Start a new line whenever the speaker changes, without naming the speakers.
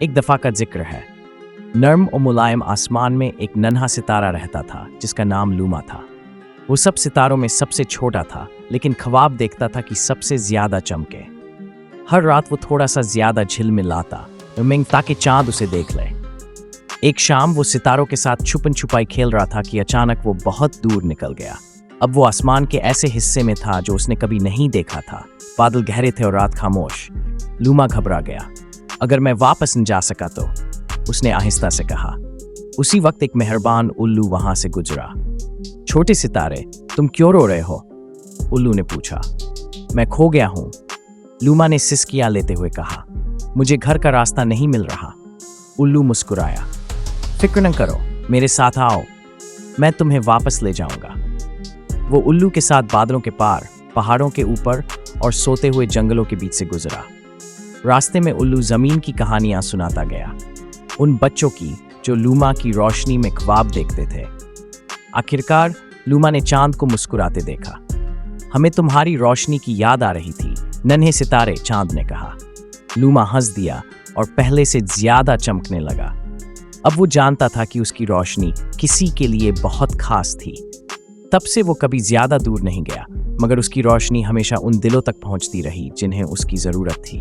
एक दफ़ा का जिक्र है। नर्म और मुलायम आसमान में एक नन्हा सितारा रहता था जिसका नाम लूमा था। वो सब सितारों में सबसे छोटा था, लेकिन ख्वाब देखता था कि सबसे ज्यादा चमके। हर रात वो थोड़ा सा ज्यादा झिलमिलाता ताकि चांद उसे देख ले। एक शाम वो सितारों के साथ छुपन छुपाई खेल रहा था कि अचानक वो बहुत दूर निकल गया। अब वो आसमान के ऐसे हिस्से में था जो उसने कभी नहीं देखा था। बादल गहरे थे और रात खामोश। लूमा घबरा गया। अगर मैं वापस न जा सका तो, उसने आहिस्ता से कहा। उसी वक्त एक मेहरबान उल्लू वहां से गुजरा। छोटे सितारे, तुम क्यों रो रहे हो? उल्लू ने पूछा। मैं खो गया हूं, लूमा ने सिसकियां लेते हुए कहा। मुझे घर का रास्ता नहीं मिल रहा। उल्लू मुस्कुराया। फिक्र न करो, मेरे साथ आओ, मैं तुम्हें वापस ले जाऊंगा। वो उल्लू के साथ बादलों के पार, पहाड़ों के ऊपर और सोते हुए जंगलों के बीच से गुजरा। रास्ते में उल्लू जमीन की कहानियां सुनाता गया, उन बच्चों की जो लूमा की रोशनी में ख्वाब देखते थे। आखिरकार लूमा ने चांद को मुस्कुराते देखा। हमें तुम्हारी रोशनी की याद आ रही थी, नन्हे सितारे, चांद ने कहा। लूमा हंस दिया और पहले से ज्यादा चमकने लगा। अब वो जानता था कि उसकी रोशनी किसी के लिए बहुत खास थी। तब से वो कभी ज्यादा दूर नहीं गया, मगर उसकी रोशनी हमेशा उन दिलों तक पहुंचती रही जिन्हें उसकी जरूरत थी।